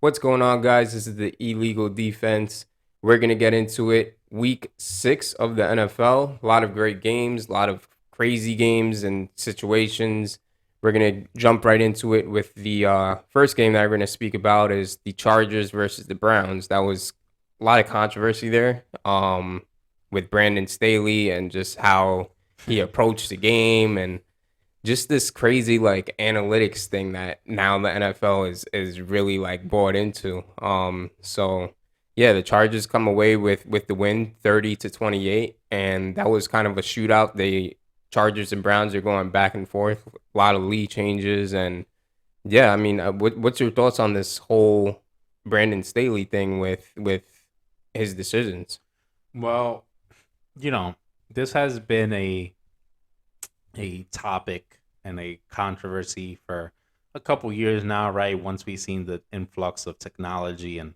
What's going on, guys? This is the Illegal Defense. We're going to get into it. Week 6 of the NFL. A lot of great games, a lot of crazy games and situations. We're going to jump right into it with the first game that we're going to speak about is the Chargers versus the Browns. That was a lot of controversy there with Brandon Staley and just how he approached the game and just this crazy like analytics thing that now the NFL is really like bought into. So yeah, the Chargers come away with the win 30-28, and that was kind of a shootout. The Chargers and Browns are going back and forth, a lot of lead changes, and yeah, I mean, what's your thoughts on this whole Brandon Staley thing with his decisions? Well, you know, this has been a topic and a controversy for a couple years now, right? Once we've seen the influx of technology and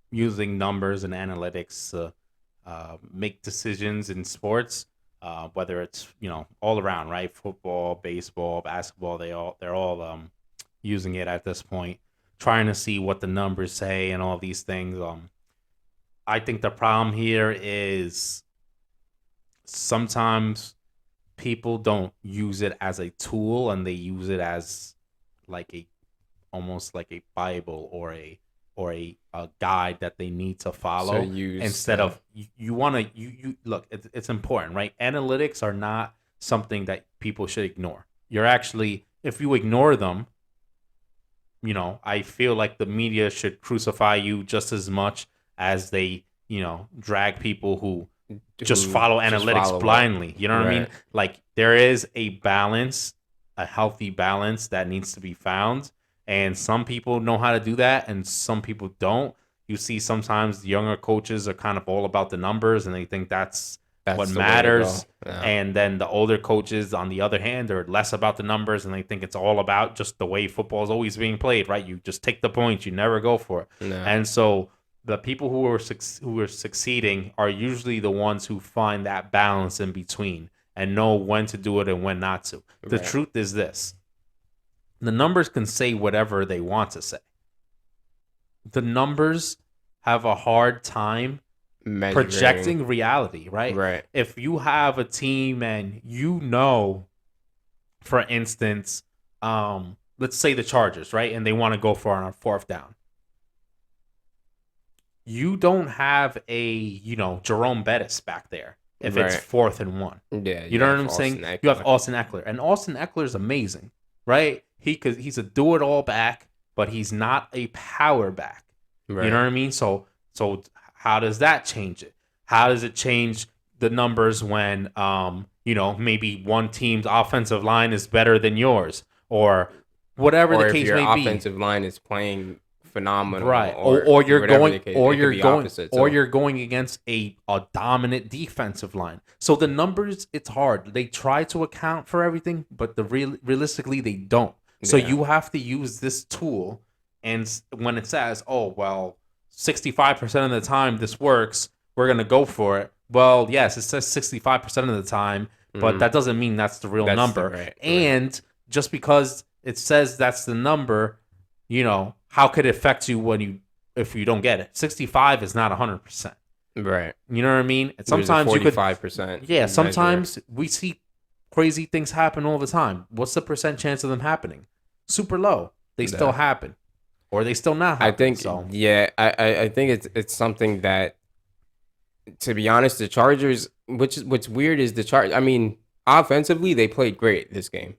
using numbers and analytics to make decisions in sports, whether it's all around, right? Football, baseball, basketball, they're all using it at this point, trying to see what the numbers say and all these things. I think the problem here is sometimes people don't use it as a tool and they use it as like a almost like a bible or a guide that they need to So follow use instead of you want to you look, it's important, right? Analytics are not something that people should ignore. You're actually, if you ignore them, I feel like the media should crucify you just as much as they drag people who just who follow just analytics follow it. blindly. You know what I mean? Right. Like there is a balance, a healthy balance that needs to be found. And some people know how to do that and some people don't. You see sometimes the younger coaches are kind of all about the numbers and they think that's what That's the way to go. matters. Yeah. And then the older coaches, on the other hand, are less about the numbers and they think it's all about just the way football is always being played, right? You just take the points, you never go for it. Yeah. And so the people who are succeeding are usually the ones who find that balance in between and know when to do it and when not to. The Right. truth is this: the numbers can say whatever they want to say. The numbers have a hard time Measuring. projecting reality, right? Right. If you have a team and for instance, let's say the Chargers, right, and they want to go for on a fourth down, you don't have a Jerome Bettis back there if it's Right. 4th and 1. Yeah. You You know what have I'm saying? Austin You have Eckler. Austin Eckler, and Austin Eckler is amazing, right? He's a do it all back, but he's not a power back. You know Right. what I mean? So how does that change it? How does it change the numbers when maybe one team's offensive line is better than yours or whatever the Or if case your may be? offensive line is playing phenomenal, Right. or Or you're whatever going the case, it could be opposite or too. you're going against a dominant defensive line. So the numbers, it's hard. They try to account for everything, but realistically they don't. So Yeah. you have to use this tool, and when it says, "Oh, well, 65% of the time this works, we're going to go for it." Well, yes, it says 65% of the time, but Hmm. that doesn't mean that's the real That's the number. right. And just because it says that's the number, how could it affect you if you don't get it? 65 is not 100%. Right. You know what I mean? And There's a sometimes you could, 45% yeah, measure. sometimes we see crazy things happen all the time. What's the percent chance of them happening? Super low. They still Yeah. happen, or they still not I happen. think, So yeah, I think it's something that, to be honest, the Chargers, what's weird is the Chargers. I mean, offensively they played great this game.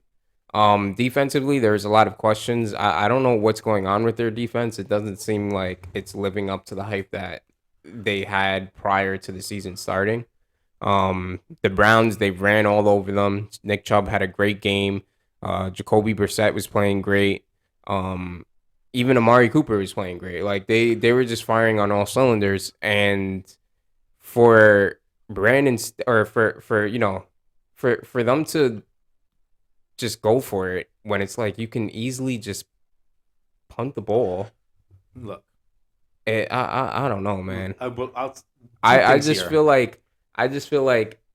Defensively, there's a lot of questions. I don't know what's going on with their defense. It doesn't seem like it's living up to the hype that they had prior to the season starting. The Browns, they ran all over them. Nick Chubb had a great game. Jacoby Brissett was playing great. Um, Even Amari Cooper was playing great. Like they were just firing on all cylinders. And for Brandon or for for them to just go for it when it's like you can easily just punt the ball. look, I don't know, man. two I things just here. feel like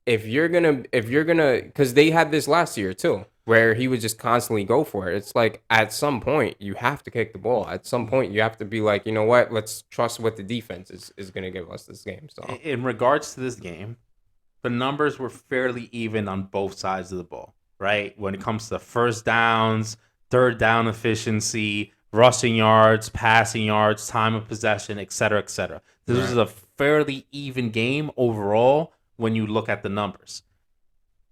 if you're gonna because they had this last year too. where he would just constantly go for it. It's like at some point you have to kick the ball. At some point you have to be like, you know what? Let's trust what the defense is going to give us this game. So In regards to this game, the numbers were fairly even on both sides of the ball, right? When it comes to first downs, third down efficiency, rushing yards, passing yards, time of possession, et cetera, et cetera. This was a fairly even game overall when you look at the numbers.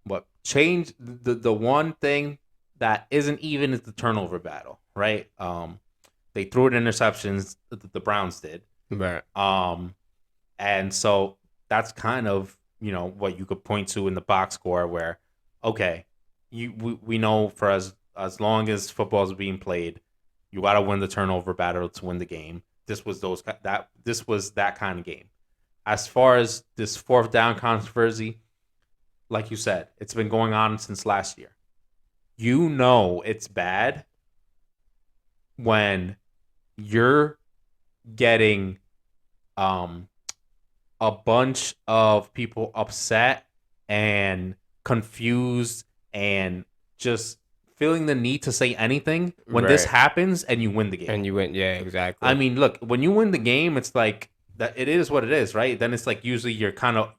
What changed the one thing that isn't even is the turnover battle, right? They threw it interceptions, the Browns did. Right. And so that's kind of, what you could point to in the box score where, okay, we know for as long as football is being played, you got to win the turnover battle to win the game. This was that kind of game. As far as this fourth down controversy, like you said, it's been going on since last year. It's bad when you're getting a bunch of people upset and confused and just feeling the need to say anything when this happens and you win the game. And you win, yeah, exactly. I mean, look, when you win the game, it's like that. It is what it is, right? Then it's like usually you're kind of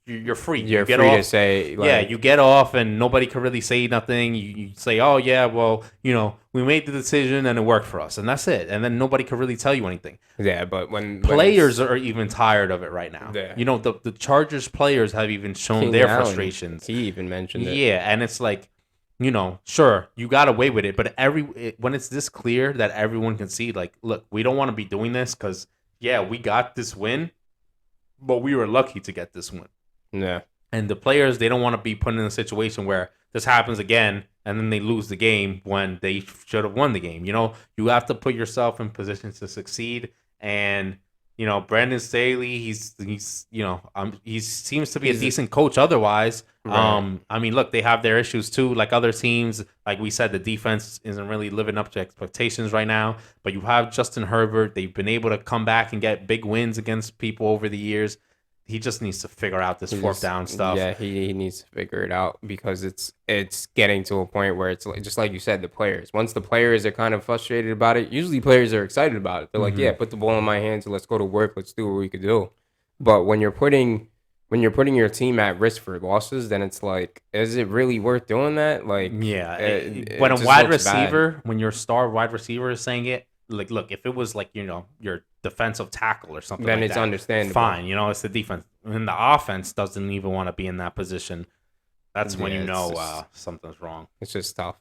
you're free. You're free to say, like, yeah, you get off and nobody can really say nothing. You say, oh yeah, well, we made the decision and it worked for us, and that's it. And then nobody can really tell you anything. Yeah, but when players are even tired of it right now. Yeah. The Chargers players have even shown their frustrations. He even mentioned it. Yeah, and it's like, sure, you got away with it, but when it's this clear that everyone can see, like, look, we don't want to be doing this because, yeah, we got this win, but we were lucky to get this win. Yeah. And the players, they don't want to be put in a situation where this happens again and then they lose the game when they should have won the game. You have to put yourself in position to succeed. And, Brandon Staley, he seems to be a decent coach otherwise. Right. I mean, look, they have their issues too, like other teams. Like we said, the defense isn't really living up to expectations right now. But you have Justin Herbert. They've been able to come back and get big wins against people over the years. He just needs to figure out this fourth down stuff. Yeah, he needs to figure it out because it's getting to a point where it's just like you said, the players. Once the players are kind of frustrated about it, usually players are excited about it. They're like, yeah, put the ball in my hands and let's go to work. Let's do what we could do. But when you're putting your team at risk for losses, then it's like, is it really worth doing that? Like, yeah, when a wide receiver, when your star wide receiver is saying it, like, look, if it was like, your defensive tackle or something then like it's that, understandable. Fine, it's the defense. When the offense doesn't even want to be in that position, that's when something's wrong. It's just tough.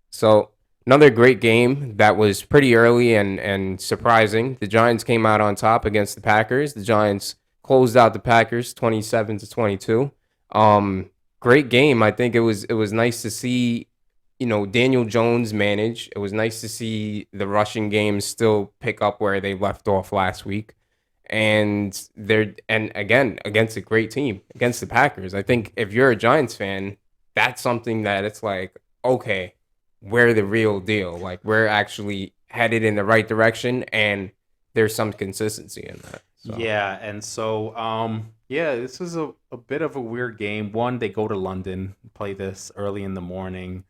So another great game that was pretty early and surprising. The Giants came out on top against the Packers. The Giants closed out the Packers 27-22. Great game. I think it was nice to see Daniel Jones manage. It was nice to see the rushing game still pick up where they left off last week. And again, against a great team, against the Packers. I think if you're a Giants fan, that's something that it's like, okay, we're the real deal. Like, we're actually headed in the right direction, and there's some consistency in that. So. Yeah, and so, this is a bit of a weird game. One, they go to London, play this early in the morning.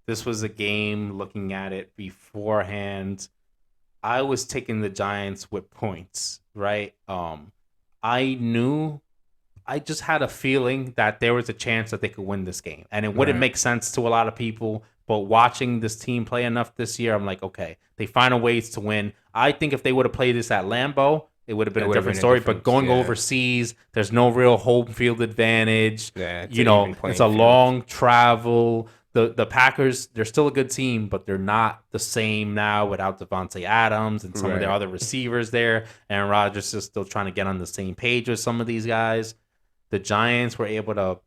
This was a game, looking at it beforehand, I was taking the Giants with points, right? I just had a feeling that there was a chance that they could win this game. And it wouldn't make sense to a lot of people, but watching this team play enough this year, I'm like, okay, they find a ways to win. I think if they would have played this at Lambeau, it would have been a different story. But going overseas, there's no real home field advantage. Yeah, it's a long travel. The Packers, they're still a good team, but they're not the same now without Devontae Adams and some of their other receivers there. Aaron Rodgers is still trying to get on the same page with some of these guys. The Giants were able to,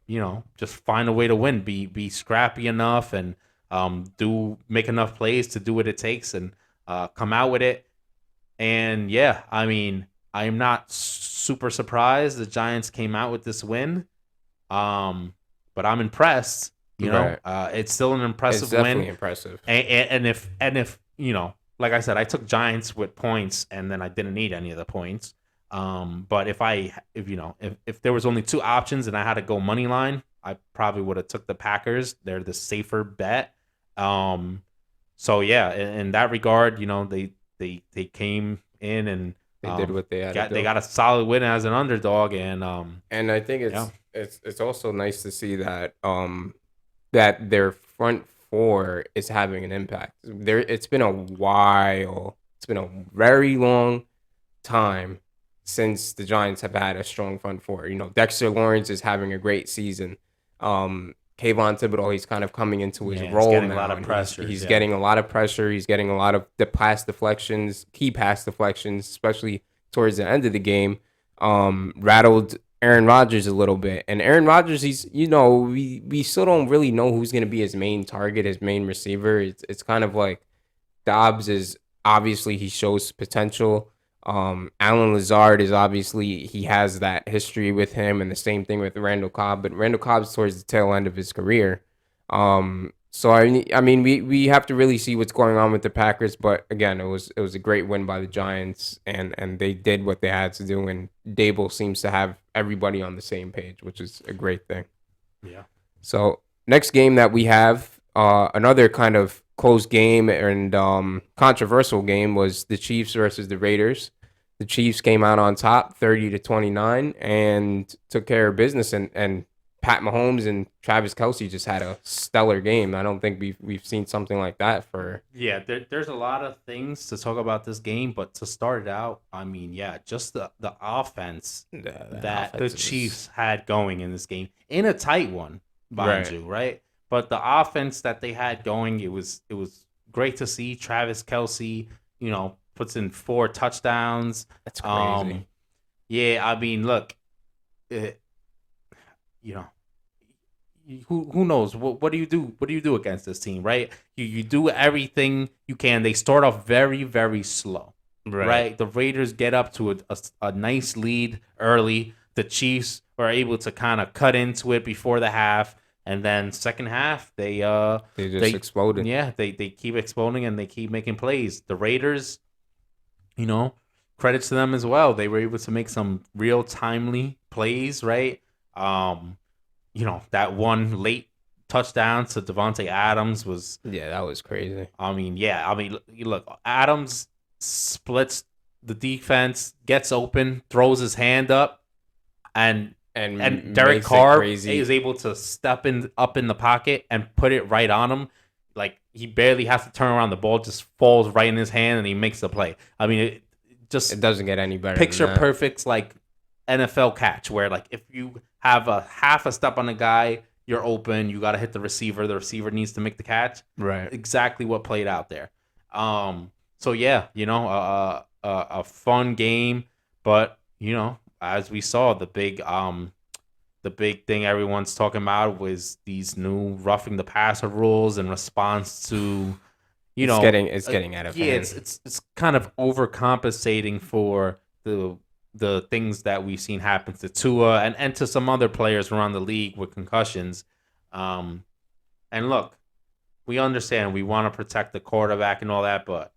just find a way to win, be scrappy enough and make enough plays to do what it takes and come out with it. And yeah, I mean, I'm not super surprised the Giants came out with this win, but I'm impressed. It's still an impressive win. It's definitely impressive. And if like I said, I took Giants with points, and then I didn't need any of the points. But if there was only two options and I had to go money line, I probably would have took the Packers. They're the safer bet. Um, so yeah, in that regard, they came in and They did what they had to they do. got a solid win as an underdog, and And I think yeah, it's also nice to see that that their front four is having an impact. It's been a while. It's been a very long time since the Giants have had a strong front four. Dexter Lawrence is having a great season. Kayvon Thibodeau, he's kind of coming into his yeah, he's role getting a now, lot of and pressure. he's Yeah. getting a lot of pressure. He's getting a lot of the pass deflections, key pass deflections, especially towards the end of the game. Rattled Aaron Rodgers a little bit, and Aaron Rodgers, we still don't really know who's going to be his main target, his main receiver. It's kind of like Dobbs is obviously he shows potential. Alan Lazard is obviously he has that history with him, and the same thing with Randall Cobb. But Randall Cobb's towards the tail end of his career. So I mean we have to really see what's going on with the Packers. But again, it was a great win by the Giants, and they did what they had to do. And Dable seems to have everybody on the same page, which is a great thing. Yeah. So next game that we have, another kind of close game and controversial game was the Chiefs versus the Raiders. The Chiefs came out on top 30-29 and took care of business, and Pat Mahomes and Travis Kelce just had a stellar game. I don't think we've seen something like that for Yeah, there's a lot of things to talk about this game, but to start it out, I mean, yeah, just the offense that the Chiefs had going in this game, in a tight one, mind you, right? But the offense that they had going, it was great to see. Travis Kelce, puts in 4 touchdowns. That's crazy. Yeah, I mean, look, it, you know, who knows what do you do? What do you do against this team, right? You do everything you can. They start off very, very slow, right? The Raiders get up to a nice lead early. The Chiefs were able to kind of cut into it before the half, and then second half they just exploded. Yeah, they keep exploding and they keep making plays. The Raiders, credits to them as well. They were able to make some real timely plays, right? That one late touchdown to Devontae Adams was... Yeah, that was crazy. I mean, look, Adams splits the defense, gets open, throws his hand up, and Derek Carr is able to step up in the pocket and put it right on him. Like, he barely has to turn around. The ball just falls right in his hand, and he makes the play. I mean, it doesn't get any better. Picture perfect, like, NFL catch, where, like, if you have a half a step on a guy, you're open, you got to hit the receiver needs to make the catch. Right. Exactly what played out there. So yeah, a fun game, but as we saw, the big thing everyone's talking about was these new roughing the passer rules in response to it's getting out of hand. It's kind of overcompensating for the things that we've seen happen to Tua and to some other players around the league with concussions. And look, we understand we want to protect the quarterback and all that, but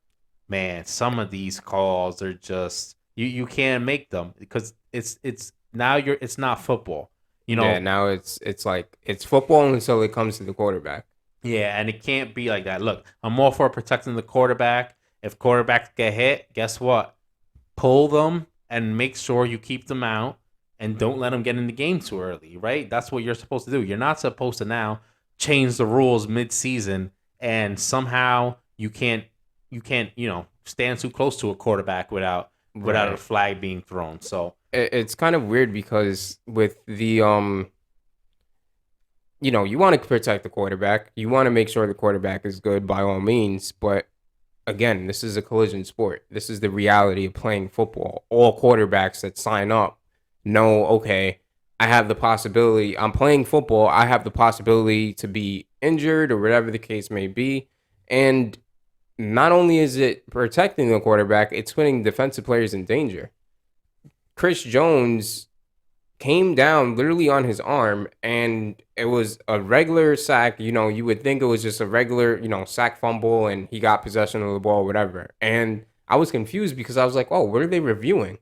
man, some of these calls are just you can't make them because it's not football. Yeah, now it's like it's football until it comes to the quarterback. Yeah, and it can't be like that. Look, I'm all for protecting the quarterback. If quarterbacks get hit, guess what? Pull them and make sure you keep them out and don't let them get in the game too early, right? That's what you're supposed to do. You're not supposed to now change the rules mid-season and somehow you can't stand too close to a quarterback without a flag being thrown. So it's kind of weird because with the you want to protect the quarterback. You want to make sure the quarterback is good by all means, but again, this is a collision sport. This is the reality of playing football. All quarterbacks that sign up know, okay, I have the possibility. I'm playing football. I have the possibility to be injured or whatever the case may be. And not only is it protecting the quarterback, it's putting defensive players in danger. Chris Jones came down literally on his arm, and it was a regular sack. You would think it was just a regular, sack fumble, and he got possession of the ball, whatever. And I was confused because I was like, oh, what are they reviewing?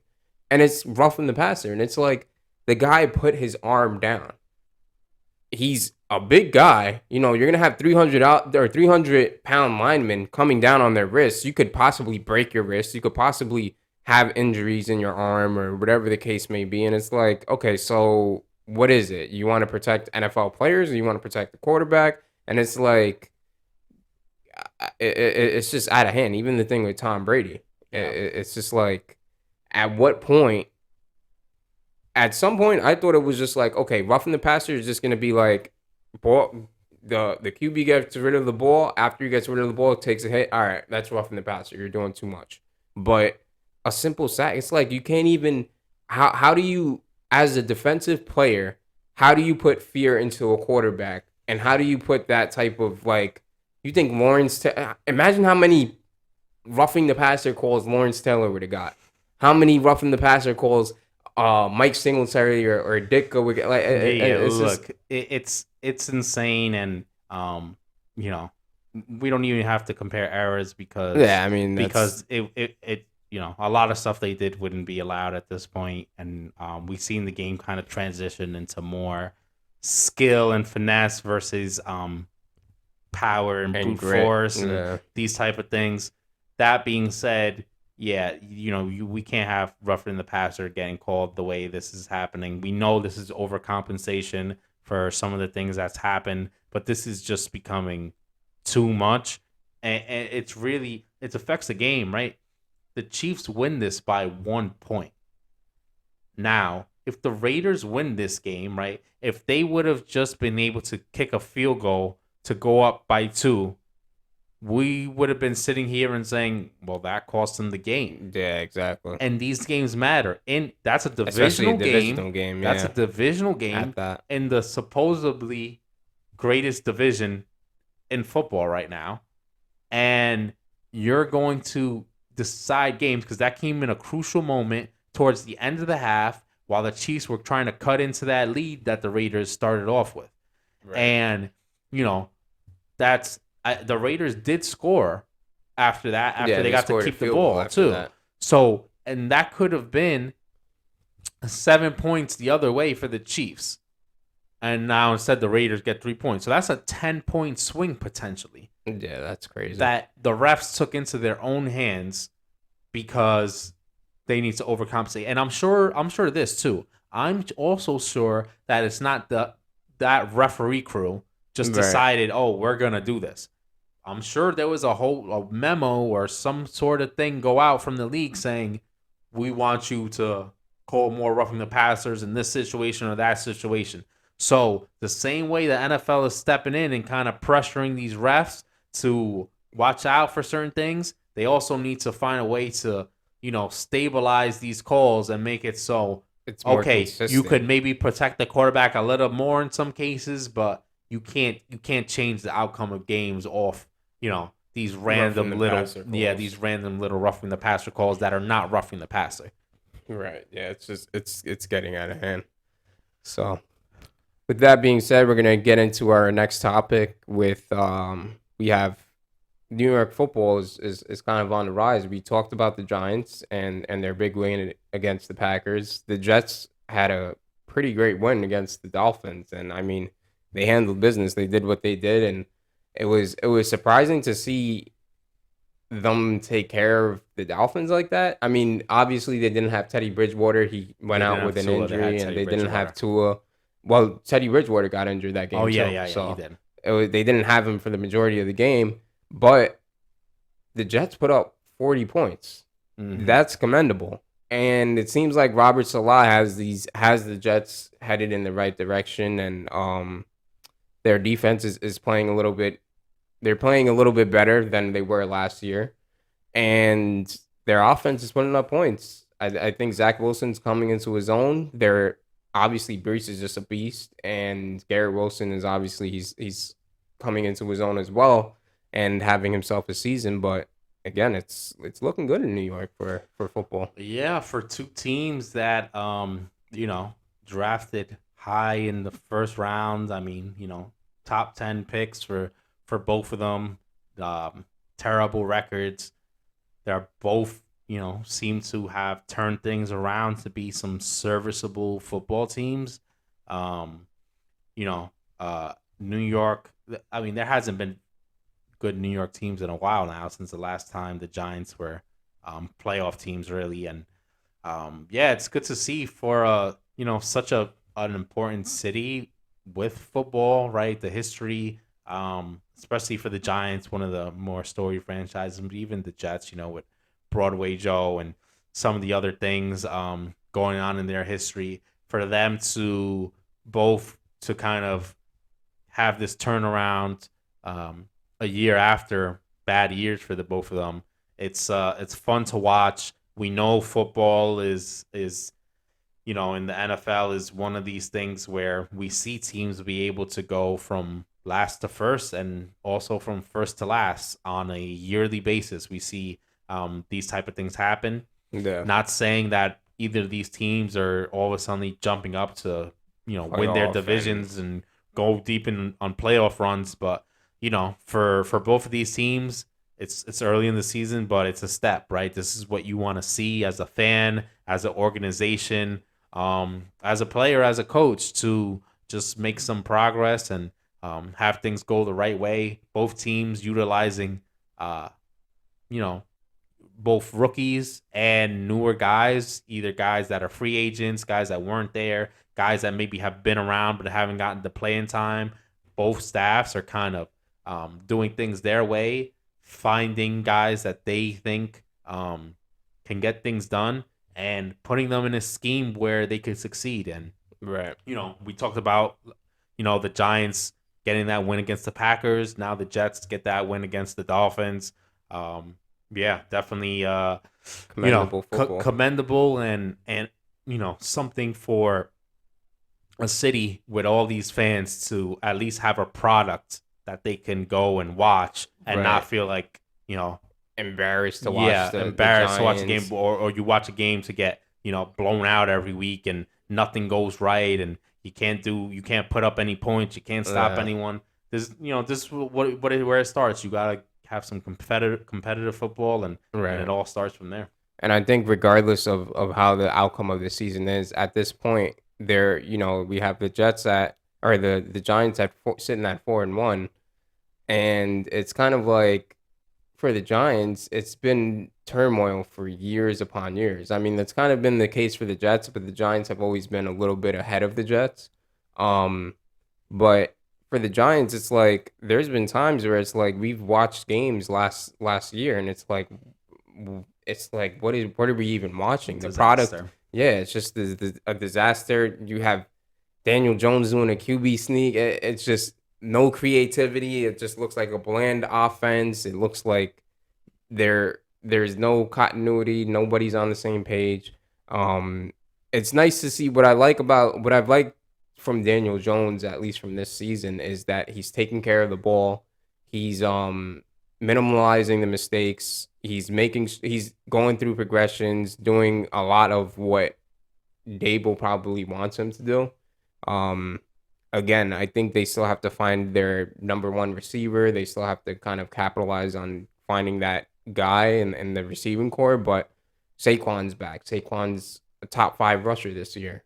And it's roughing the passer. And it's like the guy put his arm down. he's a big guy. You know, you're gonna have 300 out or 300-pound linemen coming down on their wrists. You could possibly break your wrist. You could possibly have injuries in your arm or whatever the case may be. And it's like, okay, so what is it? You want to protect NFL players or you want to protect the quarterback? And it's like it's just out of hand. Even the thing with Tom Brady, Yeah. it's just like, at what point? At some point, I thought it was just like, okay, roughing the passer is just gonna be like, ball. The QB gets rid of the ball. After he gets rid of the ball, takes a hit. All right, that's roughing the passer. You're doing too much. But a simple sack, it's like you can't even. How do you, as a defensive player, how do you put fear into a quarterback, and how do you put that type of like? You think Lawrence? Imagine how many roughing the passer calls Lawrence Taylor would have got. How many roughing the passer calls Mike Singletary or Ditka would get? Like, it's look, just it's insane, and you know, we don't even have to compare eras because yeah. I mean, it a lot of stuff they did wouldn't be allowed at this point, and we've seen the game kind of transition into more skill and finesse versus power and brute grit. force and Yeah. these type of things. That being said, yeah, we can't have roughing the passer getting called the way this is happening. We know this is overcompensation for some of the things that's happened, but this is just becoming too much, and it affects the game, right? The Chiefs win this by 1 point. Now, if the Raiders win this game, right? If they would have just been able to kick a field goal to go up by 2, we would have been sitting here and saying, well, that cost them the game. Yeah, exactly. And these games matter. And that's a Especially divisional a divisional game. That's a Yeah. divisional At game that. in the supposedly greatest division in football right now. And you're going to decide games because that came in a crucial moment towards the end of the half while the Chiefs were trying to cut into that lead that the Raiders started off with. Right. And, the Raiders did score after that, after they got to keep the ball, too. That. So, and that could have been 7 points the other way for the Chiefs. And now instead the Raiders get 3 points. So that's a 10-point swing potentially. Yeah, that's crazy. That the refs took into their own hands because they need to overcompensate. And I'm sure of this too. I'm also sure that it's not that referee crew just decided, oh, we're gonna do this. I'm sure there was a memo or some sort of thing go out from the league saying, we want you to call more roughing the passers in this situation or that situation. So the same way the NFL is stepping in and kind of pressuring these refs to watch out for certain things, they also need to find a way to, stabilize these calls and make it so it's more okay, consistent. you could maybe protect the quarterback a little more in some cases, but you can't change the outcome of games off, these random these random little roughing the passer calls that are not roughing the passer. Right. Yeah, it's getting out of hand. So, with that being said, we're gonna get into our next topic. With we have New York football is kind of on the rise. We talked about the Giants and their big win against the Packers. The Jets had a pretty great win against the Dolphins, and I mean, they handled business. They did what they did, and it was surprising to see them take care of the Dolphins like that. I mean, obviously they didn't have Teddy Bridgewater. He went out with an injury, and they didn't have Tua. Well, Teddy Bridgewater got injured that game. Oh yeah, too, yeah, so he did. They didn't have him for the majority of the game, but the Jets put up 40 points. Mm-hmm. That's commendable. And it seems like Robert Saleh has the Jets headed in the right direction, and their defense is playing a little bit. They're playing a little bit better than they were last year, and their offense is putting up points. I think Zach Wilson's coming into his own. They're obviously Brees is just a beast, and Garrett Wilson is obviously he's coming into his own as well and having himself a season. But again, it's looking good in New York for football. Yeah, for two teams that drafted high in the first round. I mean, top 10 picks for both of them. Terrible records. They're both, seem to have turned things around to be some serviceable football teams. New York. I mean, there hasn't been good New York teams in a while now since the last time the Giants were playoff teams, really. And yeah, it's good to see for such an important city with football, right? The history, especially for the Giants, one of the more storied franchises, but even the Jets, with Broadway Joe and some of the other things going on in their history, for them to both to kind of have this turnaround a year after bad years for the both of them. It's fun to watch. We know football is in the NFL is one of these things where we see teams be able to go from last to first and also from first to last on a yearly basis. We see these type of things happen. Yeah. Not saying that either of these teams are all of a sudden jumping up to win their Playoff divisions and go deep in on playoff runs, but for both of these teams, it's early in the season, but it's a step, right? This is what you want to see as a fan, as an organization, as a player, as a coach, to just make some progress and have things go the right way. Both teams utilizing, you know, both rookies and newer guys, either guys that are free agents, guys that weren't there, guys that maybe have been around but haven't gotten to playing time. Both staffs are kind of doing things their way, finding guys that they think can get things done and putting them in a scheme where they could succeed. And, Right. we talked about, the Giants getting that win against the Packers. Now the Jets get that win against the Dolphins. Yeah, definitely, Commendable football. commendable and something for a city with all these fans to at least have a product that they can go and watch and not Right. feel like Embarrassed to watch the embarrassed to watch a game, Giants. or you watch a game to get blown out every week and nothing goes right and you can't put up any points, you can't stop Yeah. anyone. This this is where it starts. You gotta have some competitive football, and Right. it all starts from there. And I think regardless of how the outcome of the season is, at this point, we have the Jets or the Giants sitting at 4-1, and it's kind of like for the Giants, it's been turmoil for years upon years. I mean, that's kind of been the case for the Jets, but the Giants have always been a little bit ahead of the Jets. Um, but for the Giants, it's like there's been times where it's like we've watched games last year, and it's like what are we even watching? The product, Disaster. yeah, it's just a disaster. You have Daniel Jones doing a QB sneak. It's just no creativity. It just looks like a bland offense. It looks like there's no continuity. Nobody's on the same page. It's nice to see what I've liked from Daniel Jones, at least from this season, is that he's taking care of the ball. He's minimalizing the mistakes. He's going through progressions, doing a lot of what Dable probably wants him to do. Again, I think they still have to find their number one receiver. They still have to kind of capitalize on finding that guy in the receiving core. But Saquon's back. Saquon's a top 5 rusher this year.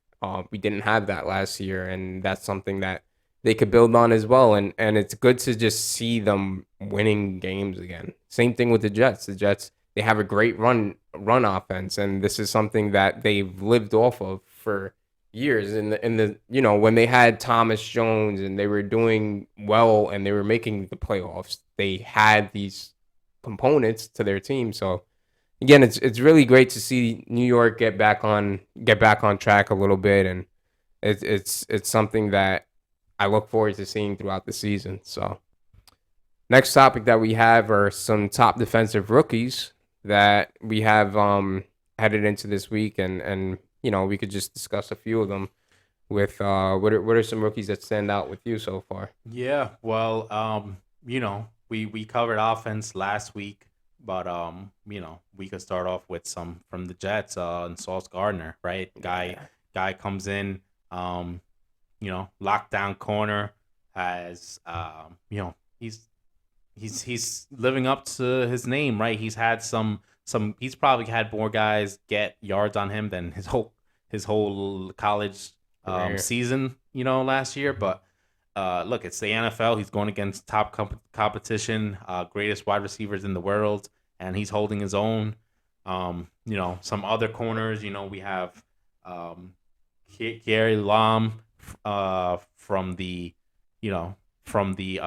We didn't have that last year, and that's something that they could build on as well. And it's good to just see them winning games again. Same thing with the Jets. The Jets, they have a great run offense, and this is something that they've lived off of for years. In the when they had Thomas Jones and they were doing well and they were making the playoffs, they had these components to their team. So again, it's really great to see New York get back on track a little bit, and it's something that I look forward to seeing throughout the season. So next topic that we have are some top defensive rookies that we have headed into this week, and we could just discuss a few of them. With what are some rookies that stand out with you so far? Yeah, well, we covered offense last week, but we could start off with some from the Jets, and Sauce Gardner, right? Guy comes in, lockdown corner, has he's living up to his name, right? He's had he's probably had more guys get yards on him than his whole college Career. season, last year. But look, it's the NFL. He's going against top competition, greatest wide receivers in the world, and he's holding his own. Some other corners, we have um, Gary Lam from the, you know, from the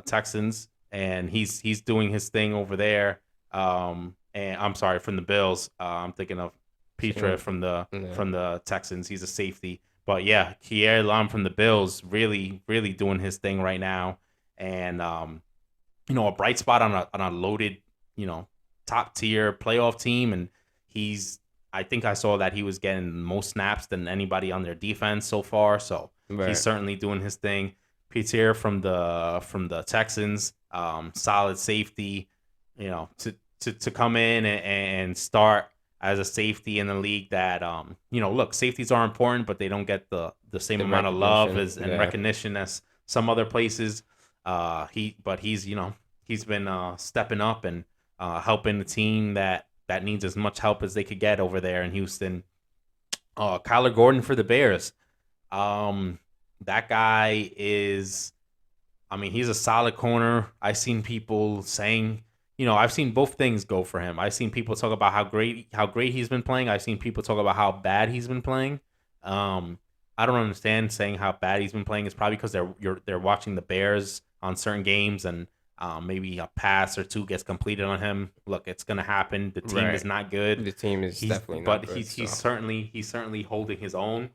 Texans, and he's doing his thing over there. And I'm sorry, from the Bills. I'm thinking of Petra from the Yeah. Texans. He's a safety. But yeah, Kier Lam from the Bills really, really doing his thing right now. And a bright spot on a loaded, top tier playoff team. And I think I saw that he was getting most snaps than anybody on their defense so far. So Right. he's certainly doing his thing. Peter from the Texans, solid safety, to come in and start as a safety in the league that look, safeties are important, but they don't get the same The amount of love recognition, and recognition as some other places. He's been stepping up and helping the team that needs as much help as they could get over there in Houston. Kyler Gordon for the Bears. That guy is, he's a solid corner. I've seen people saying, I've seen both things go for him. I've seen people talk about how great he's been playing. I've seen people talk about how bad he's been playing. I don't understand saying how bad he's been playing. It's probably because they're watching the Bears on certain games, and maybe a pass or two gets completed on him. Look, it's gonna happen. The team is not good. The team is definitely not but good. he's certainly holding his own.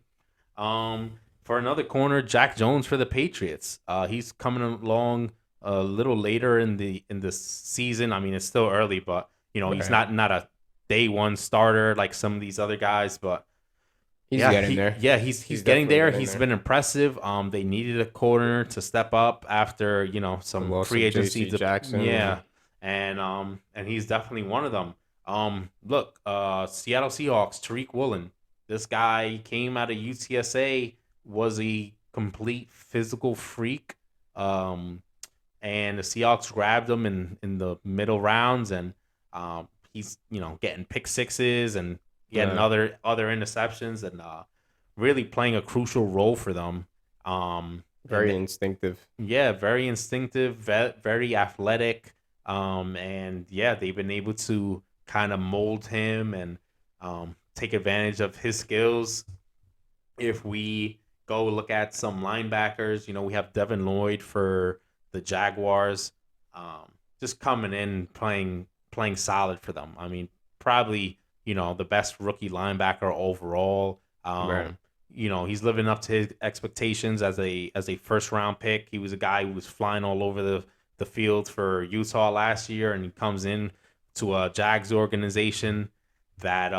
For another corner, Jack Jones for the Patriots. He's coming along a little later in the season. It's still early, but he's not a day one starter like some of these other guys. But he's getting there. Yeah, he's getting there. He's been impressive. They needed a corner to step up after some free agency. Jackson. Yeah, and he's definitely one of them. Look, Seattle Seahawks, Tariq Woolen. This guy came out of UTSA, was a complete physical freak. And the Seahawks grabbed him in the middle rounds, and he's getting pick sixes and getting other interceptions, and really playing a crucial role for them. Very instinctive. Yeah, very instinctive, very athletic. And yeah, they've been able to kind of mold him and take advantage of his skills. If we go look at some linebackers, we have Devin Lloyd for the Jaguars, just coming in playing solid for them. Probably the best rookie linebacker overall. Right. He's living up to his expectations as a first round pick. He was a guy who was flying all over the field for Utah last year, and he comes in to a Jags organization that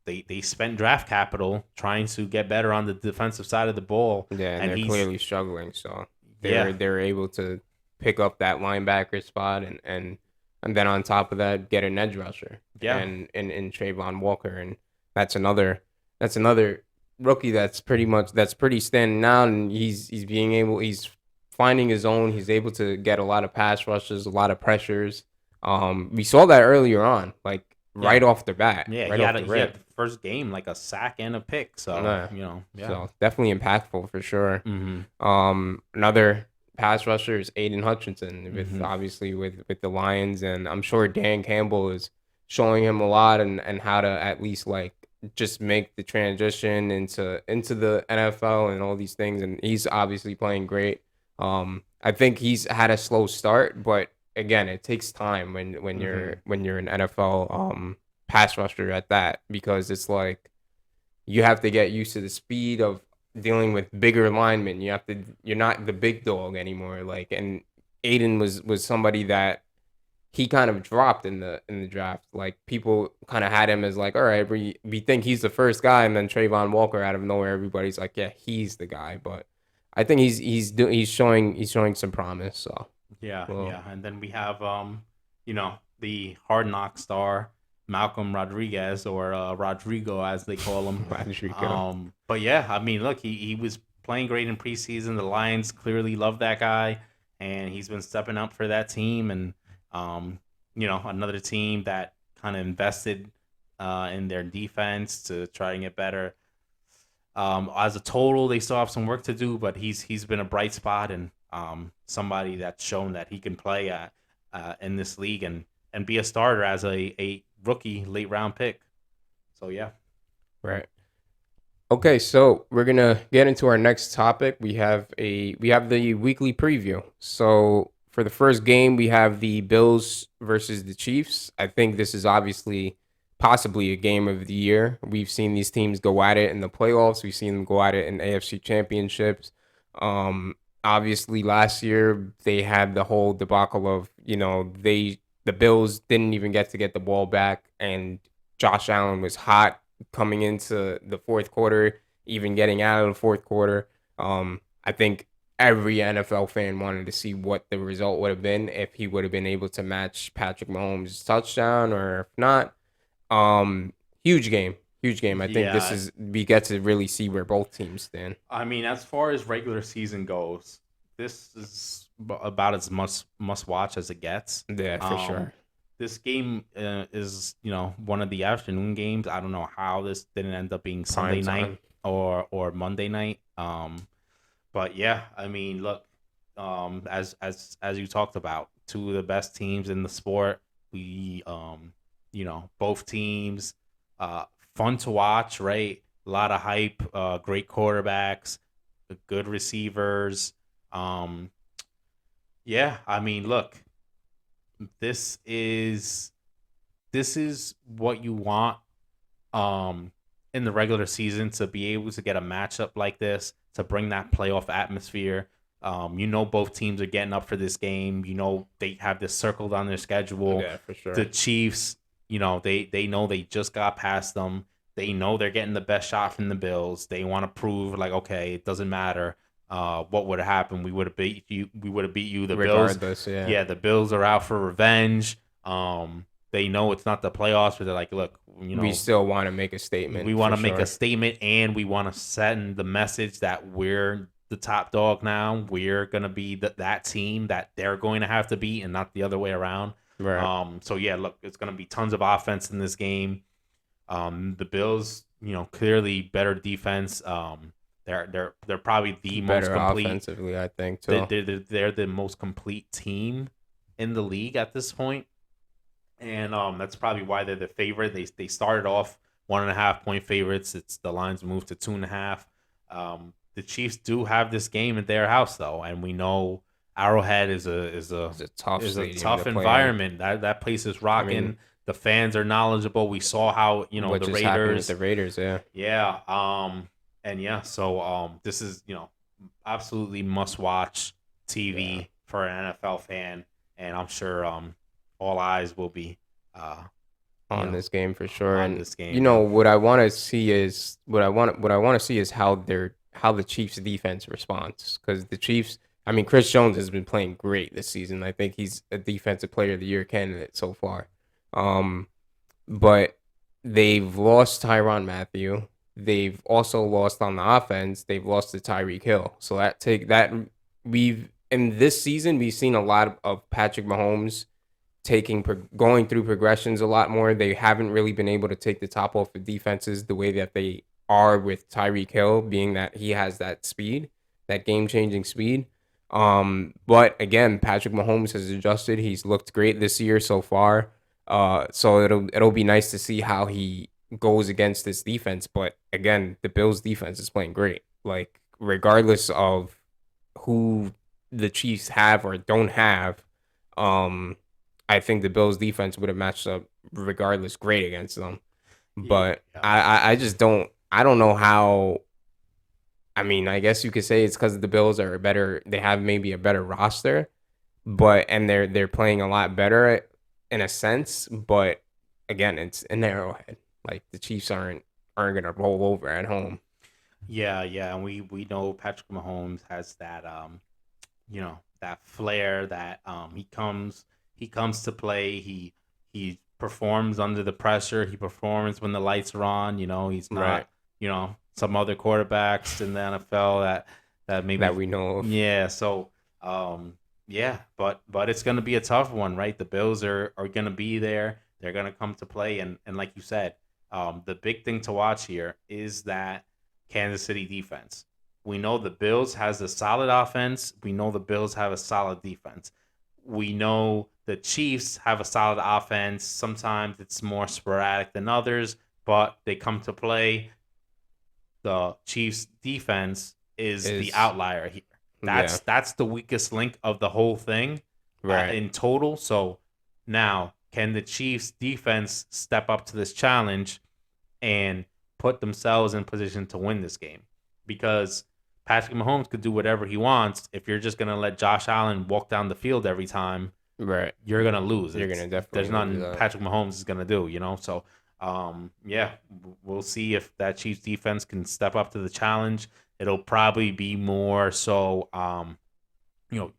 they spent draft capital trying to get better on the defensive side of the ball. Yeah, and they're clearly struggling. So they're able to pick up that linebacker spot and then on top of that get an edge rusher. Yeah, and in Trayvon Walker, and that's another rookie that's pretty standing out, and he's finding his own. He's able to get a lot of pass rushes, a lot of pressures. We saw that earlier on, like right off the bat. Yeah, right he off had the first game like a sack and a pick. So so definitely impactful for sure. Mm-hmm. Another pass rusher is Aiden Hutchinson with obviously with the Lions, and I'm sure Dan Campbell is showing him a lot and how to at least like just make the transition into the NFL and all these things, and he's obviously playing great. I think he's had a slow start, but again, it takes time when you're an NFL pass rusher at that, because it's like you have to get used to the speed of dealing with bigger linemen. You're not the big dog anymore. Like, and Aiden was somebody that he kind of dropped in the draft. Like, people kind of had him as like, all right, we think he's the first guy, and then Trayvon Walker out of nowhere, everybody's like, yeah, he's the guy. But I think he's showing some promise. So yeah, and then we have the hard knock star Malcolm Rodriguez, or Rodrigo as they call him. Rodrigo. But yeah, look, he was playing great in preseason. The Lions clearly love that guy, and he's been stepping up for that team. And another team that kind of invested in their defense to try and get better. As a total, they still have some work to do, but he's been a bright spot and somebody that's shown that he can play in this league and be a starter as a rookie late round pick. So yeah. Right. Okay, so we're gonna get into our next topic. We have the weekly preview. So for the first game, we have the Bills versus the Chiefs. I think this is obviously possibly a game of the year. We've seen these teams go at it in the playoffs. We've seen them go at it in AFC championships. Obviously last year they had the whole debacle of, the Bills didn't even get to get the ball back, and Josh Allen was hot coming into the fourth quarter, even getting out of the fourth quarter. I think every NFL fan wanted to see what the result would have been if he would have been able to match Patrick Mahomes' touchdown, or if not. Huge game, huge game. I think Yeah, we get to really see where both teams stand. I mean, as far as regular season goes, this is about as must watch as it gets. Yeah, for sure. This game is one of the afternoon games. I don't know how this didn't end up being Sunday night or Monday night. But yeah, I mean, look, as you talked about, two of the best teams in the sport. We both teams, fun to watch, right? A lot of hype, great quarterbacks, good receivers. Um, yeah, I mean, look, this is this is what you want in the regular season, to be able to get a matchup like this, to bring that playoff atmosphere. Both teams are getting up for this game. They have this circled on their schedule. Yeah, for sure. The Chiefs, they know they just got past them. They know they're getting the best shot from the Bills. They want to prove, like, okay, it doesn't matter what would have happened. We would have beat you. We would have beat you. The Regardless, Bills, yeah. the Bills are out for revenge. They know it's not the playoffs, but they're like, look, we still want to make a statement. We want to make a statement, and we want to send the message that we're the top dog now. We're gonna be that team that they're going to have to beat, and not the other way around. Right. So yeah, look, it's gonna be tons of offense in this game. The Bills, clearly better defense. They're probably the Better most complete offensively, I think too. They're the most complete team in the league at this point. And that's probably why they're the favorite. They started off 1.5 point favorites. It's the lines moved to 2.5. The Chiefs do have this game at their house though, and we know Arrowhead is a tough environment. That place is rocking. I mean, the fans are knowledgeable. We saw how the Raiders, yeah. Yeah. And yeah, so this is absolutely must watch TV for an NFL fan, and I'm sure all eyes will be on this game for sure. And this game, what I want to see is how the Chiefs defense responds, because the Chiefs, I mean, Chris Jones has been playing great this season. I think he's a defensive player of the year candidate so far. But they've lost Tyrann Mathieu. They've also lost on the offense. They've lost to Tyreek Hill. So in this season, we've seen a lot of Patrick Mahomes going through progressions a lot more. They haven't really been able to take the top off of defenses the way that they are with Tyreek Hill, being that he has that speed, that game-changing speed. But again, Patrick Mahomes has adjusted. He's looked great this year so far. So it'll be nice to see how he goes against this defense. But again, the Bills defense is playing great. Like, regardless of who the Chiefs have or don't have, I think the Bills defense would have matched up regardless great against them. But yeah. I just don't know how. I mean, I guess you could say it's because the Bills are they have maybe a better roster, and they're playing a lot better in a sense. But again, it's an Arrowhead. Like, the Chiefs aren't gonna roll over at home. Yeah, and we know Patrick Mahomes has that that flair, that he comes to play. He performs under the pressure. He performs when the lights are on. He's not some other quarterbacks in the NFL that maybe that we know of. Yeah. So but it's gonna be a tough one, right? The Bills are gonna be there. They're gonna come to play, and like you said, the big thing to watch here is that Kansas City defense. We know the Bills has a solid offense. We know the Bills have a solid defense. We know the Chiefs have a solid offense. Sometimes it's more sporadic than others, but they come to play. The Chiefs defense is the Is outlier here. yeah, That's the weakest link of the whole thing right, in total. So now, can the Chiefs defense step up to this challenge and put themselves in position to win this game? Because Patrick Mahomes could do whatever he wants. If you're just gonna let Josh Allen walk down the field every time, right. you're gonna lose. You're gonna There's definitely lose nothing that. Patrick Mahomes is gonna do, So, yeah, we'll see if that Chiefs defense can step up to the challenge. It'll probably be more so.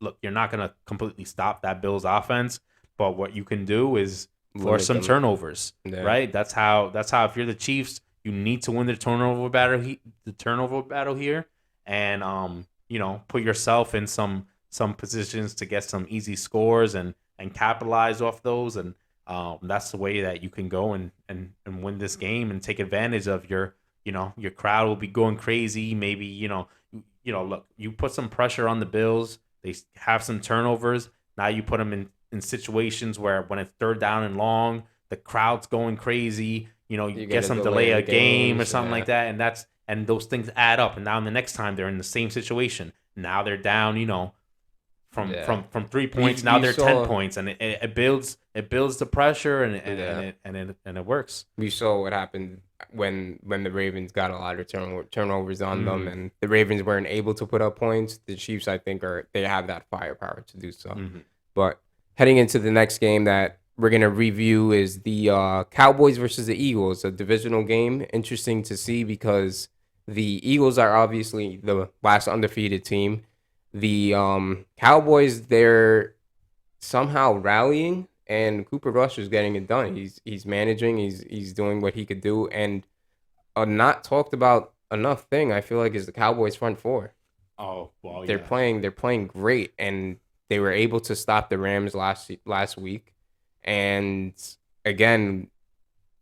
Look, you're not gonna completely stop that Bills offense, but what you can do is force Limit some them. turnovers, Yeah, right? That's how. If you're the Chiefs, you need to win the turnover battle. The turnover battle here, and put yourself in some positions to get some easy scores and capitalize off those, and that's the way that you can go and win this game and take advantage of your crowd will be going crazy. Maybe look, you put some pressure on the Bills. They have some turnovers. Now you put them in situations where when it's third down and long, the crowd's going crazy. You you get gotta some delay delay the a game or games. something Yeah, like that, and those things add up. And now in the next time they're in the same situation. Now they're down, yeah. from 3 points. Now You they're 10 saw points, and it builds the pressure yeah. and it works. We saw what happened when the Ravens got a lot of turnovers on them, Mm-hmm. and the Ravens weren't able to put up points. The Chiefs, I think, they have that firepower to do so. Mm-hmm. But heading into the next game that we're gonna review is the Cowboys versus the Eagles, a divisional game. Interesting to see because the Eagles are obviously the last undefeated team. The Cowboys, they're somehow rallying, and Cooper Rush is getting it done. He's managing. He's doing what he could do. And a not talked about enough thing I feel like is the Cowboys front four. Oh well, They're yeah. playing great, and they were able to stop the Rams last week. And again,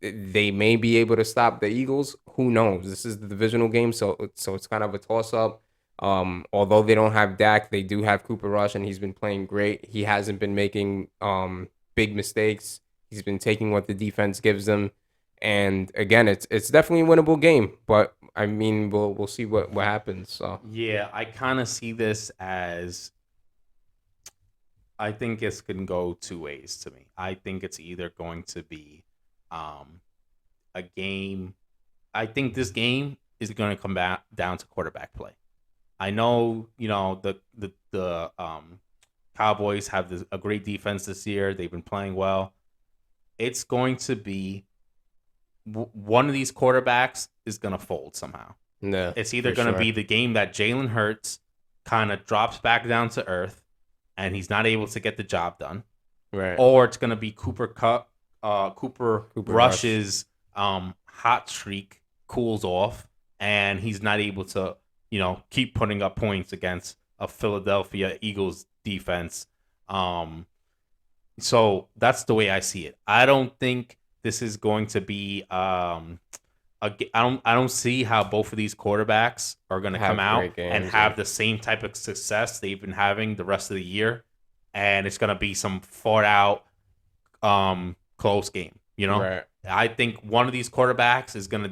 they may be able to stop the Eagles. Who knows? This is the divisional game, so it's kind of a toss up. Although they don't have Dak, they do have Cooper Rush, and he's been playing great. He hasn't been making big mistakes. He's been taking what the defense gives him, and again, it's definitely a winnable game. But I mean, we'll see what happens. So Yeah, I kind of see this as I think it's going to go two ways to me. I think it's either going to be um, a game. I think this game is going to come back down to quarterback play. I know, the Cowboys have a great defense this year. They've been playing well. It's going to be one of these quarterbacks is going to fold somehow. yeah, It's either for going to sure. be the game that Jalen Hurts kind of drops back down to earth and he's not able to get the job done, Right, or it's going to be Cooper Cooper Rush. Rush's hot streak cools off and he's not able to, keep putting up points against a Philadelphia Eagles defense. So that's the way I see it. I don't think this is going to be I don't see how both of these quarterbacks are going to come Have out great and games. Yeah, have the same type of success they've been having the rest of the year, and it's going to be some fought out, close game. right. I think one of these quarterbacks is going to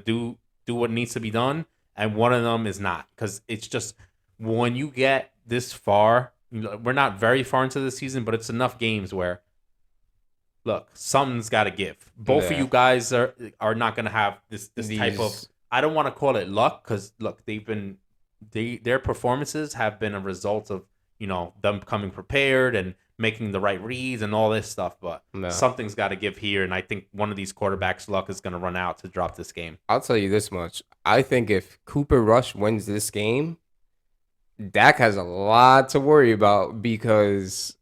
do what needs to be done, and one of them is not, because it's just when you get this far, we're not very far into the season, but it's enough games where look, something's got to give. Both of Yeah, you guys are not going to have this type of. these I don't want to call it luck because look, their performances have been a result of them coming prepared and making the right reads and all this stuff. But no. something's got to give here, and I think one of these quarterbacks' luck is going to run out to drop this game. I'll tell you this much. I think if Cooper Rush wins this game, Dak has a lot to worry about because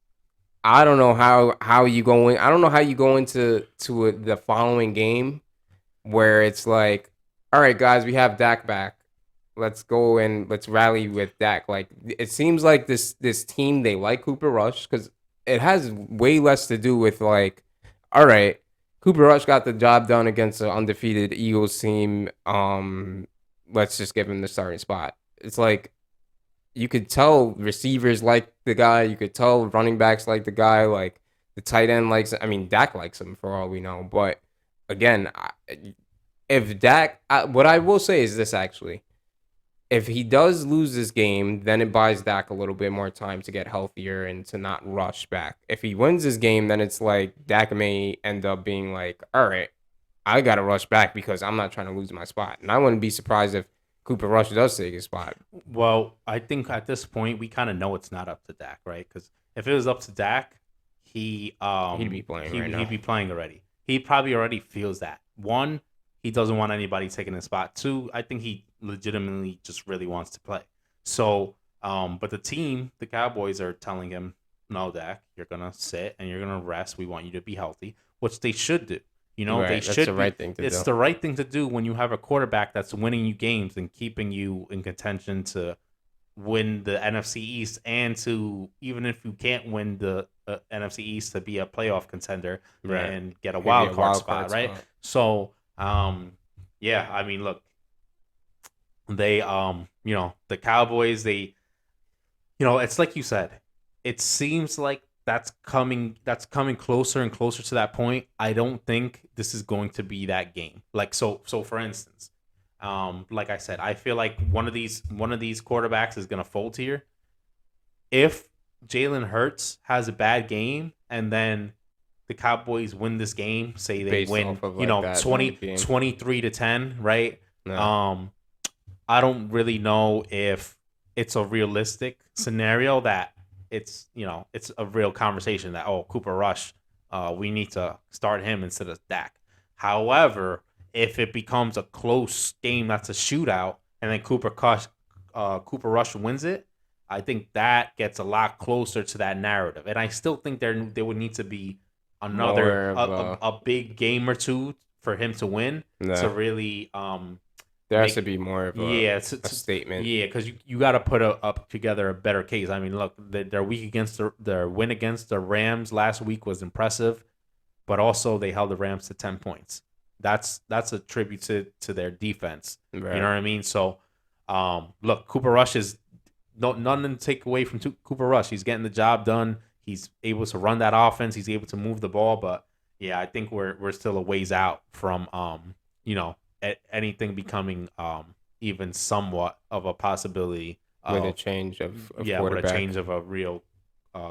I don't know how you go in. I don't know how you go into the following game where it's like, all right, guys, we have Dak back. Let's go and let's rally with Dak. Like it seems like this team they like Cooper Rush because it has way less to do with like, all right, Cooper Rush got the job done against an undefeated Eagles team. let's just give him the starting spot. It's like you could tell receivers like the guy, you could tell running backs like the guy, like the tight end likes. I mean, Dak likes him for all we know. But again, if Dak, what I will say is this actually. If he does lose this game, then it buys Dak a little bit more time to get healthier and to not rush back. If he wins this game, then it's like Dak may end up being like, all right, I got to rush back because I'm not trying to lose my spot. And I wouldn't be surprised if Cooper Rush does take his spot. Well, I think at this point we kind of know it's not up to Dak, right? Because if it was up to Dak, He'd be playing right now. He'd be playing already. He probably already feels that. One, he doesn't want anybody taking his spot. Two, I think he legitimately just really wants to play. So, but the team, the Cowboys, are telling him, "No, Dak, you're gonna sit and you're gonna rest. We want you to be healthy," which they should do. You know, Right, they that's should. the right thing to It's do. the right thing to do when you have a quarterback that's winning you games and keeping you in contention to win the NFC East, and to, even if you can't win the NFC East, to be a playoff contender Right. and get a Maybe wild a card wild spot, card right? spot. So, yeah, I mean, look, they, the Cowboys, they, it's like you said, it seems like that's coming closer and closer to that point. I don't think this is going to be that game. Like, so for instance, like I said, I feel like one of these quarterbacks is gonna fold here. If Jalen Hurts has a bad game and then the Cowboys win this game, say they Based win, off of like that 20, game. 23-10, right? No. I don't really know if it's a realistic scenario that it's a real conversation that, oh, Cooper Rush, we need to start him instead of Dak. However, if it becomes a close game that's a shootout and then Cooper Rush wins it, I think that gets a lot closer to that narrative. And I still think there would need to be another More of a big game or two for him to win No. to really There has make- to be more of yeah, a statement. Yeah, because you got to put up together a better case. I mean, look, their week against their win against the Rams last week was impressive, but also they held the Rams to 10 points. That's a tribute to their defense. Right. You know what I mean? So, look, Cooper Rush is nothing to take away from Cooper Rush. He's getting the job done. He's able to run that offense. He's able to move the ball. But yeah, I think we're still a ways out from anything becoming even somewhat of a possibility With a change of with quarterback. a change of a real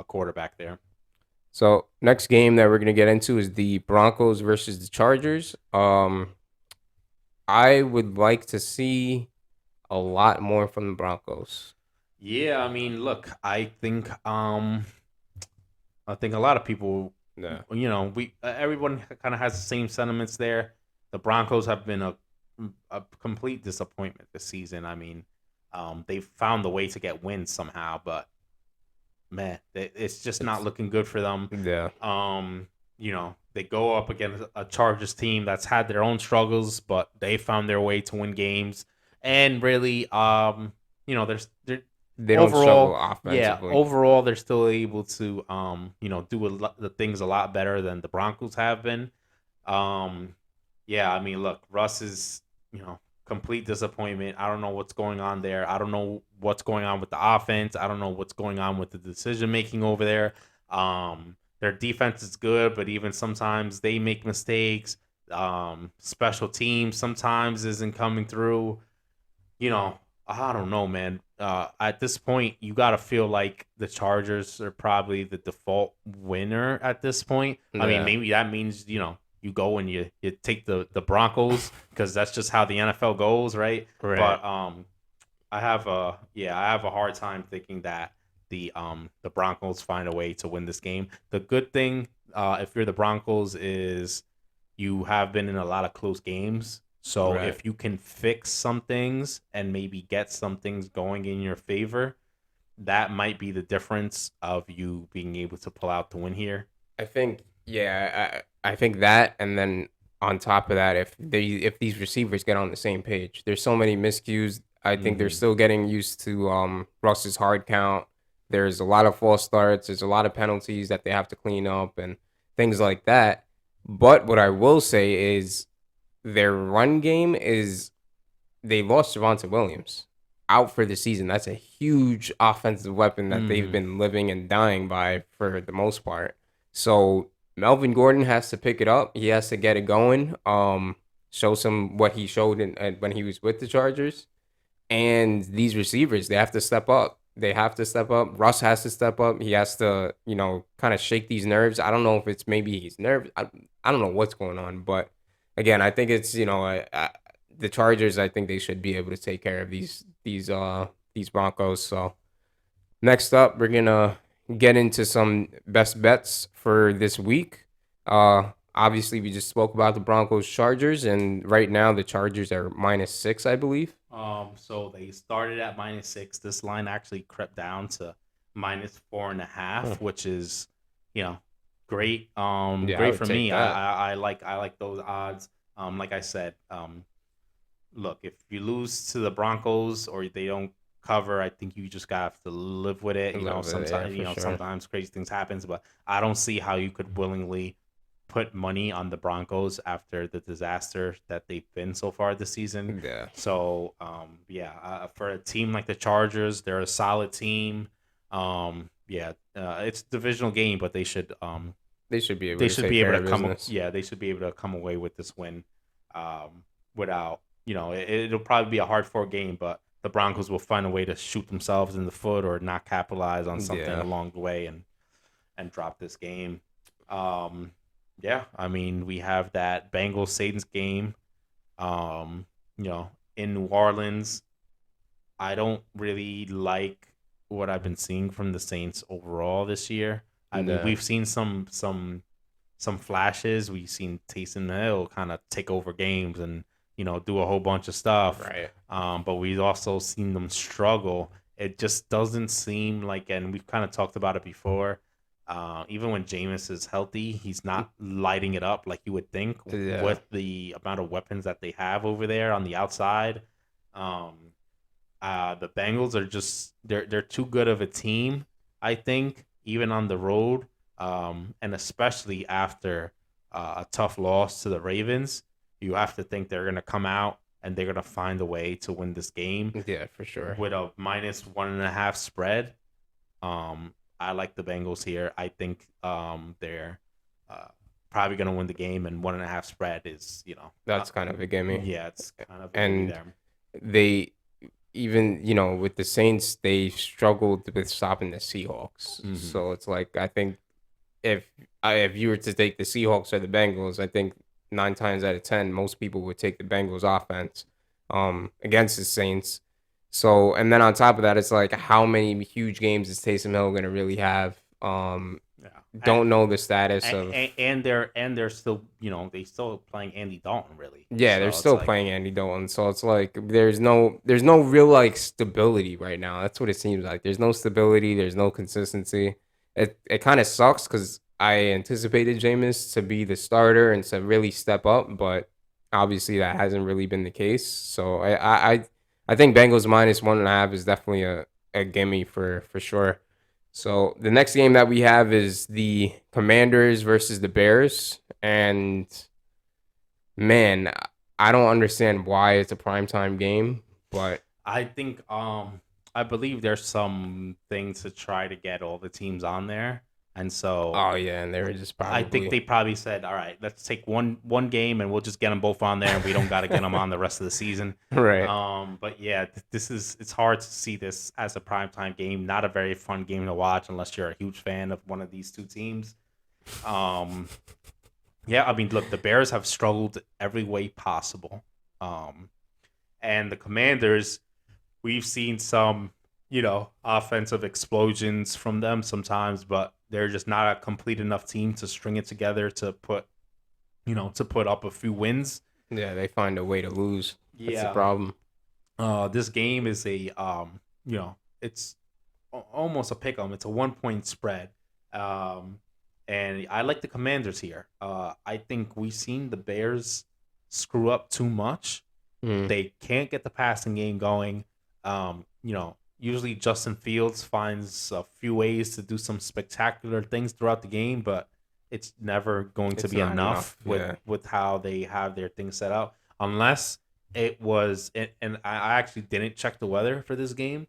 quarterback there. So next game that we're gonna get into is the Broncos versus the Chargers. I would like to see a lot more from the Broncos. Yeah, I mean, look, I think a lot of people, Yeah. everyone kind of has the same sentiments there. The Broncos have been a complete disappointment this season. I mean, they've found a way to get wins somehow, but man, it's just not looking good for them. Yeah. They go up against a Chargers team that's had their own struggles, but they found their way to win games. And really, they're They don't struggle offensively. yeah, overall they're still able to do the things a lot better than the Broncos have been. Yeah, I mean, look, Russ is, complete disappointment. I don't know what's going on there. I don't know what's going on with the offense. I don't know what's going on with the decision making over there. Their defense is good, but even sometimes they make mistakes. Special teams sometimes isn't coming through. I don't know, man. At this point, you got to feel like the Chargers are probably the default winner at this point. I mean, Yeah. maybe that means, you go and you take the Broncos because that's just how the NFL goes, right? Right. But I have a hard time thinking that the Broncos find a way to win this game. The good thing, if you're the Broncos, is you have been in a lot of close games. So Right. if you can fix some things and maybe get some things going in your favor, that might be the difference of you being able to pull out the win here. I think, yeah, I think that, and then on top of that, if these receivers get on the same page, there's so many miscues. I think they're Mhm. still getting used to Russ's hard count. There's a lot of false starts. There's a lot of penalties that they have to clean up and things like that. But what I will say is their run game is they lost Javonte Williams out for the season. That's a huge offensive weapon that they've Mm-hmm. been living and dying by for the most part. So Melvin Gordon has to pick it up. He has to get it going. Show some what he showed when he was with the Chargers. And these receivers, they have to step up. They have to step up. Russ has to step up. He has to, kind of shake these nerves. I don't know if it's maybe he's nervous. I don't know what's going on, but again, I think it's the Chargers. I think they should be able to take care of these Broncos. So next up, we're gonna get into some best bets for this week. Obviously, we just spoke about the Broncos Chargers, and right now the Chargers are -6, I believe. So they started at -6. This line actually crept down to -4.5, Hmm. which is, you know, great. Yeah, I Great would for take me. that. I like those odds. Like I said, look, if you lose to the Broncos or they don't cover, I think you just gotta have to live with it. A little bit, yeah, Sometimes for sure. sometimes crazy things happens, but I don't see how you could willingly put money on the Broncos after the disaster that they've been so far this season. Yeah, So, yeah, for a team like the Chargers, they're a solid team. Yeah, it's a divisional game, but they should be able they to should take be able care to of come. business. Yeah, they should be able to come away with this win, without it'll probably be a hard fought game, but the Broncos will find a way to shoot themselves in the foot or not capitalize on something Yeah, along the way and drop this game. Um, yeah, I mean, we have that Bengals Saints game, um, in New Orleans. I don't really like what I've been seeing from the Saints overall this year. I mean, yeah, we've seen some flashes. We've seen Taysom Hill kind of take over games and do a whole bunch of stuff. right. But we've also seen them struggle. It just doesn't seem like, and we've kind of talked about it before. Even when Jameis is healthy, he's not lighting it up like you would think Yeah, with the amount of weapons that they have over there on the outside. Um, the Bengals are just they're too good of a team, I think, even on the road, and especially after a tough loss to the Ravens. You have to think they're gonna come out and they're gonna find a way to win this game yeah, for sure. with a -1.5 spread. I like the Bengals here. I think they're uh, probably gonna win the game, and 1.5 spread is That's kind of a gimme. yeah, it's kind of a gimme And there. they even with the Saints, they struggled with stopping the Seahawks. Mm-hmm. So it's like I think if if you were to take the Seahawks or the Bengals, I think 9 times out of 10, most people would take the Bengals offense against the Saints. So and then on top of that, it's like how many huge games is Taysom Hill gonna really have? Yeah. Don't know the status of. And they're still they still playing Andy Dalton really. Yeah, they're So it's still like playing Andy Dalton, so it's like there's no real like stability right now. That's what it seems like. There's no stability. There's no consistency. It kind of sucks because I anticipated Jameis to be the starter and to really step up, but obviously that hasn't really been the case. So I think Bengals -1.5 is definitely a gimme for sure. So the next game that we have is the Commanders versus the Bears, and man, I don't understand why it's a primetime game, but I think I believe there's some things to try to get all the teams on there, and so oh yeah, and they were just I think probably they probably said, all right, let's take one game and we'll just get them both on there, and we don't got to get them on the rest of the season. right. But yeah, it's hard to see this as a primetime game. Not a very fun game to watch unless you're a huge fan of one of these two teams. Um, yeah, I mean, look, the Bears have struggled every way possible. Um, and the Commanders, we've seen some, offensive explosions from them sometimes, but they're just not a complete enough team to string it together to put up a few wins. Yeah, they find a way to lose. That's the Yeah. problem. This game is it's almost a pick 'em. It's a 1 point spread. Um, and I like the Commanders here. I think we've seen the Bears screw up too much. Mm, They can't get the passing game going. Usually Justin Fields finds a few ways to do some spectacular things throughout the game, but it's never going to it's be not enough enough. with Yeah, with how they have their things set up, unless it was, and I actually didn't check the weather for this game.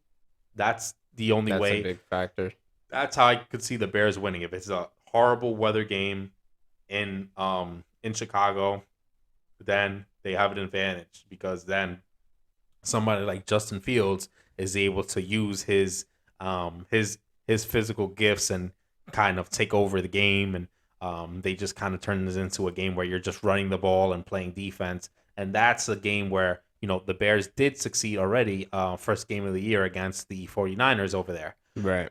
That's the only That's a way. big factor. That's how I could see the Bears winning. If it's a horrible weather game in Chicago, then they have an advantage because then somebody like Justin Fields is able to use his physical gifts and kind of take over the game, and they just kind of turn this into a game where you're just running the ball and playing defense, and that's a game where the Bears did succeed already, first game of the year against the 49ers over there. Right.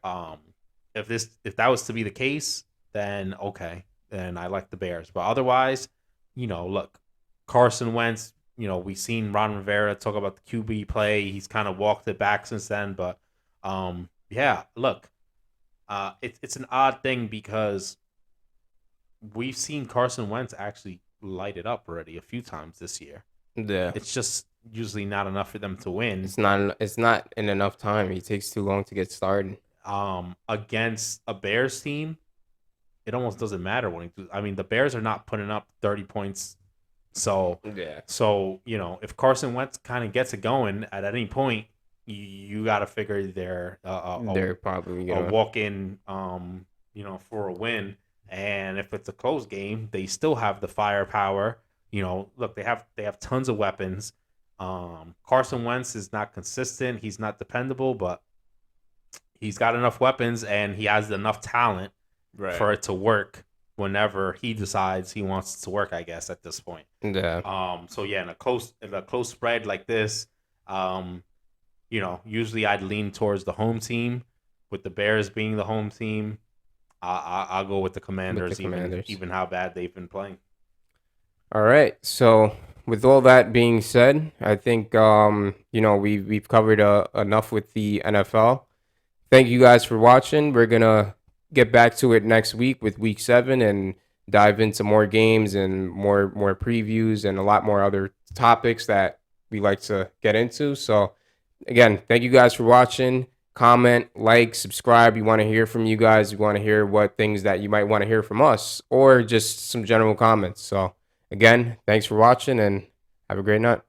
If that was to be the case, then okay, then I like the Bears, but otherwise, look, Carson Wentz. We've seen Ron Rivera talk about the QB play. He's kind of walked it back since then. But yeah, look, it's an odd thing because we've seen Carson Wentz actually light it up already a few times this year. Yeah. It's just usually not enough for them to win. It's not in enough time. He takes too long to get started. Against a Bears team, it almost doesn't matter when he. I mean, the Bears are not putting up 30 points. So Yeah. If Carson Wentz kind of gets it going at any point, you got to figure they're probably a walk in, for a win. And if it's a close game, they still have the firepower. Look, they have tons of weapons. Carson Wentz is not consistent. He's not dependable, but he's got enough weapons and he has enough talent for it to work whenever he decides he wants it to work, I guess, at this point. Yeah. So yeah, in a close spread like this, usually I'd lean towards the home team. With the Bears being the home team, I'll go with the Commanders, even how bad they've been playing. All right. So with all that being said, I think we've covered enough with the NFL. Thank you guys for watching. We're gonna get back to it next week with Week 7 and dive into more games and more previews and a lot more other topics that we like to get into. So again, thank you guys for watching. Comment, like, subscribe. We want to hear from you guys. We want to hear what things that you might want to hear from us or just some general comments. So again, thanks for watching and have a great night.